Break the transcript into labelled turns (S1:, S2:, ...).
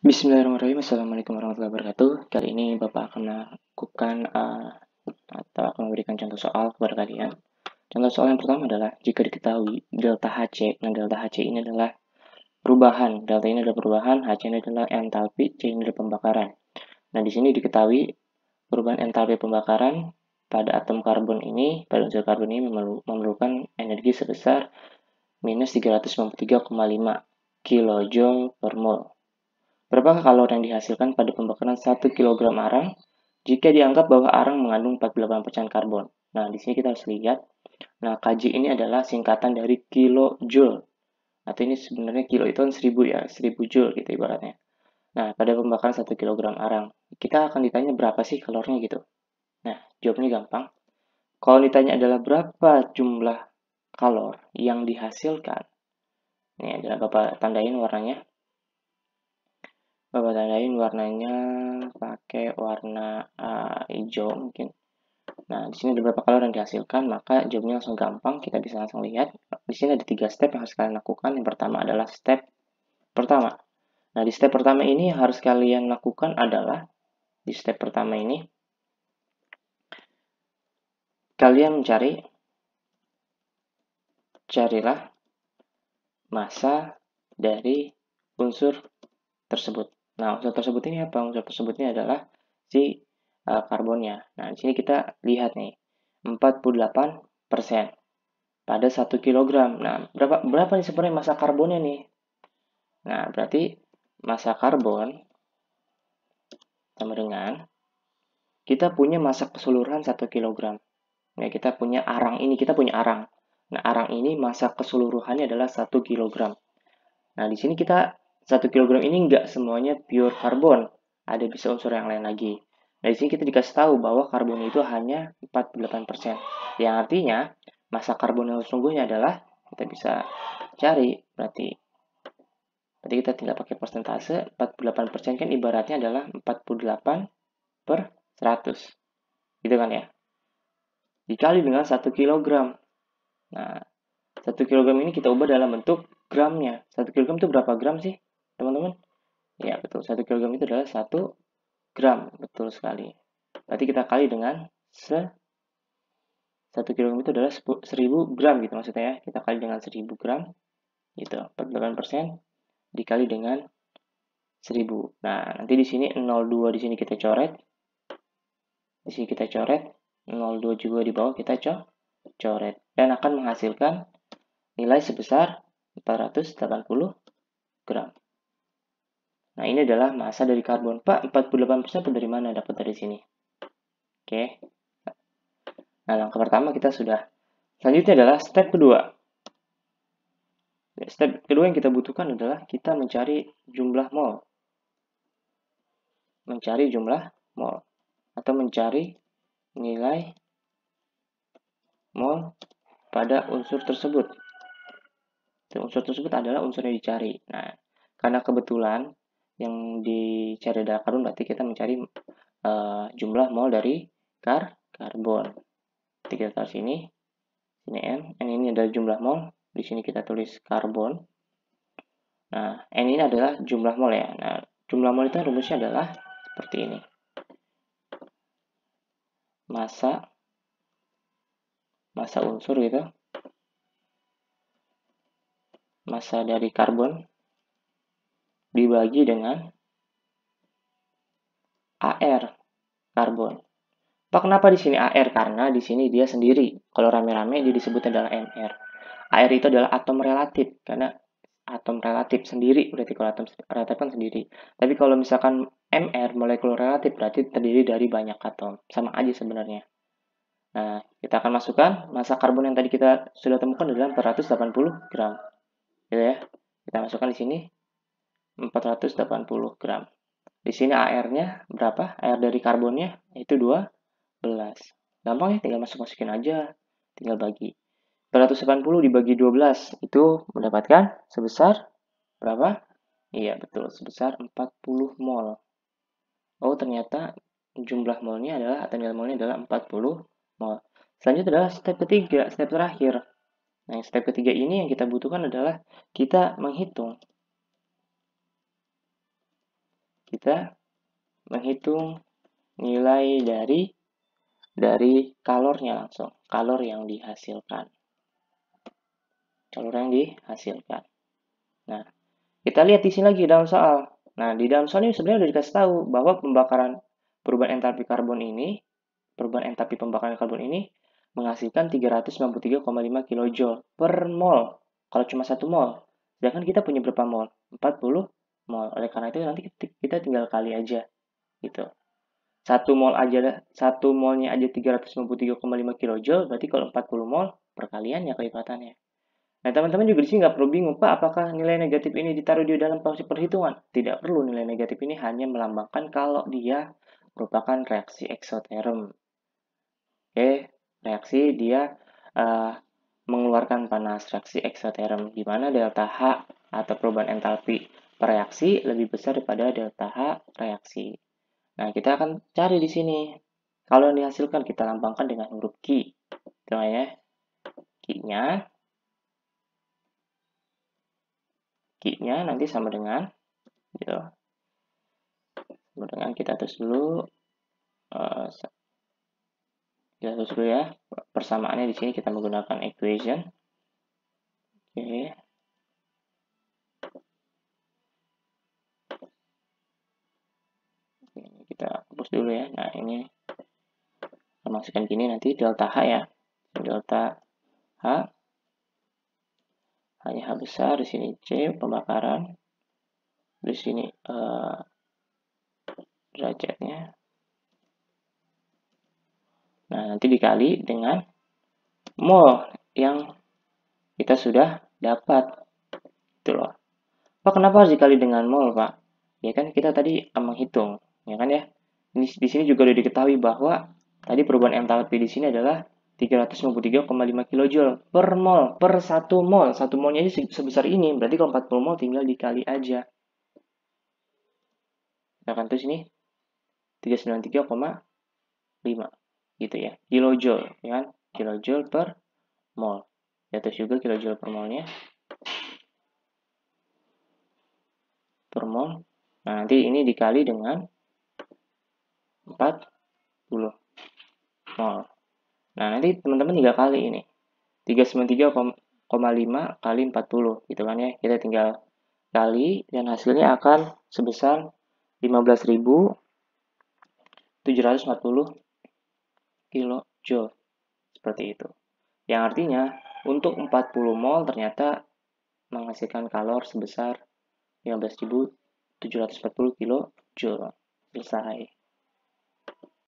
S1: Bismillahirrahmanirrahim. Assalamualaikum warahmatullahi wabarakatuh. Kali ini Bapak akan melakukan atau akan memberikan contoh soal kepada kalian. Contoh soal yang pertama adalah jika diketahui delta Hc. Nah, delta Hc ini adalah perubahan. Delta ini adalah perubahan, Hc ini adalah entalpi, C ini adalah pembakaran. Nah, di sini diketahui perubahan entalpi pembakaran pada atom karbon ini, pada unsur karbon ini memerlukan energi sebesar minus 393,5 kJ per mol. Berapakah kalori yang dihasilkan pada pembakaran 1 kg arang jika dianggap bahwa arang mengandung 48% karbon? Nah, di sini kita harus lihat. Nah, kJ ini adalah singkatan dari kilojoule. Atau ini sebenarnya kilo itu kan 1000 ya, 1000 joule gitu ibaratnya. Nah, pada pembakaran 1 kg arang, kita akan ditanya berapa sih kalorinya gitu. Nah, jawabnya gampang. Kalau ditanya adalah berapa jumlah kalor yang dihasilkan, ini adalah Bapak tandain warnanya. Bapak tandain warnanya pakai warna hijau mungkin. Nah, di sini ada beberapa kalori yang dihasilkan, maka jawabnya langsung gampang, kita bisa langsung lihat. Di sini ada 3 step yang harus kalian lakukan. Yang pertama adalah step pertama. Nah, di step pertama ini yang harus kalian lakukan adalah, di step pertama ini, kalian carilah massa dari unsur tersebut. Nah, unsur tersebut ini apa? Unsur tersebut ini adalah si karbonnya. Nah, di sini kita lihat nih, 48% pada 1 kg. Nah, berapa nih sebenarnya massa karbonnya nih? Nah, berarti massa karbon sama dengan kita punya massa keseluruhan 1 kg. Nah, kita punya arang ini, kita punya arang. Nah, arang ini massa keseluruhannya adalah 1 kg. Nah, di sini kita 1 kg ini nggak semuanya pure karbon. Ada bisa unsur yang lain lagi. Nah, di sini kita dikasih tahu bahwa karbon itu hanya 48%. Yang artinya, massa karbon yang sesungguhnya adalah, kita bisa cari, berarti kita tinggal pakai persentase, 48% kan ibaratnya adalah 48 per 100. Gitu kan ya? Dikali dengan 1 kg. Nah, 1 kg ini kita ubah dalam bentuk gramnya. 1 kg itu berapa gram sih, teman-teman? Ya, betul. 1 kg itu adalah 1 gram. Betul sekali. Berarti kita kali dengan 1 kg itu adalah 1000 gram gitu maksudnya ya. Kita kali dengan 1000 gram. Gitu. 48% dikali dengan 1000. Nah, nanti di sini 02 di sini kita coret. Di sini kita coret. 02 juga di bawah kita coret. Dan akan menghasilkan nilai sebesar 480 gram. Nah, ini adalah massa dari karbon. Pak, 48% itu dari mana? Dapat dari sini. Oke. Nah, langkah pertama kita sudah. Selanjutnya adalah step kedua. Step kedua yang kita butuhkan adalah kita mencari jumlah mol. Mencari jumlah mol. Atau mencari nilai mol pada unsur tersebut. Unsur tersebut adalah unsur yang dicari. Nah, karena kebetulan yang dicari adalah karbon, berarti kita mencari jumlah mol dari karbon. Jadi kita taruh sini N ini adalah jumlah mol. Di sini kita tulis karbon. Nah, N ini adalah jumlah mol ya. Nah, jumlah mol itu rumusnya adalah seperti ini. Massa unsur gitu. Massa dari karbon dibagi dengan AR karbon. Pak, kenapa di sini AR? Karena di sini dia sendiri. Kalau rame-rame dia disebut adalah MR. AR itu adalah atom relatif karena atom relatif sendiri, berarti kalau atom relatif kan sendiri. Tapi kalau misalkan MR molekul relatif berarti terdiri dari banyak atom. Sama aja sebenarnya. Nah, kita akan masukkan massa karbon yang tadi kita sudah temukan adalah 480 gram. Gitu ya. Kita masukkan di sini 480 gram. Di sini AR-nya berapa? AR dari karbonnya itu 12. Gampang ya, tinggal masukin aja. Tinggal bagi. 480 dibagi 12 itu mendapatkan sebesar berapa? Iya, betul. Sebesar 40 mol. Oh, ternyata jumlah molnya adalah, atau nilai molnya adalah 40 mol. Selanjutnya adalah step ketiga, step terakhir. Nah, step ketiga ini yang kita butuhkan adalah kita menghitung kita menghitung nilai dari kalornya langsung, kalor yang dihasilkan. Nah, kita lihat di sini lagi dalam soal. Nah, di dalam soal ini sebenarnya sudah dikasih tahu bahwa perubahan entalpi pembakaran karbon ini menghasilkan 393,5 kJ per mol. Kalau cuma 1 mol. Sedangkan kita punya berapa mol? 40 mol. Oleh karena itu nanti kita tinggal kali aja gitu. 1 molnya aja 393,5 kJ, berarti kalau 40 mol perkaliannya kelipatannya. Nah, teman-teman juga di sini nggak perlu bingung, Pak, apakah nilai negatif ini ditaruh di dalam fungsi perhitungan? Tidak perlu, nilai negatif ini hanya melambangkan kalau dia merupakan reaksi eksoterm. Oke, reaksi dia mengeluarkan panas, reaksi eksoterm, di mana delta H atau perubahan entalpi per reaksi lebih besar daripada delta H reaksi. Nah, kita akan cari di sini. Kalau yang dihasilkan kita lambangkan dengan huruf Q. Namanya Q-nya nanti sama dengan gitu. Sama dengan kita tulis dulu ya. Persamaannya di sini kita menggunakan equation. Oke. Ini kita hapus dulu ya. Nah, ini kita masukkan gini nanti delta H ya. Delta H hanya H besar, di sini C pembakaran. Di sini derajatnya. Nah, nanti dikali dengan mol yang kita sudah dapat. Itu loh. Pak, kenapa harus dikali dengan mol, Pak? Ya kan kita tadi menghitung, ya kan ya. Ini di sini juga sudah diketahui bahwa tadi perubahan entalpi di sini adalah 393,5 kJ per mol, per 1 mol. 1 molnya aja sebesar ini, berarti kalau 40 mol tinggal dikali aja. Nah, kan terus ini 393,5 gitu ya. Kilojoule, ya kan? Kilojoule per mol. Ya, terus juga kilojoule per molnya per mol. Nah, nanti ini dikali dengan 40 mol. Nah, nanti teman-teman tinggal kali ini. 393,5 kali 40 gitu kan ya. Kita tinggal kali dan hasilnya akan sebesar 15.740 kilojoule. Seperti itu. Yang artinya untuk 40 mol ternyata menghasilkan kalor sebesar 15.740 kilojoule. Selesai.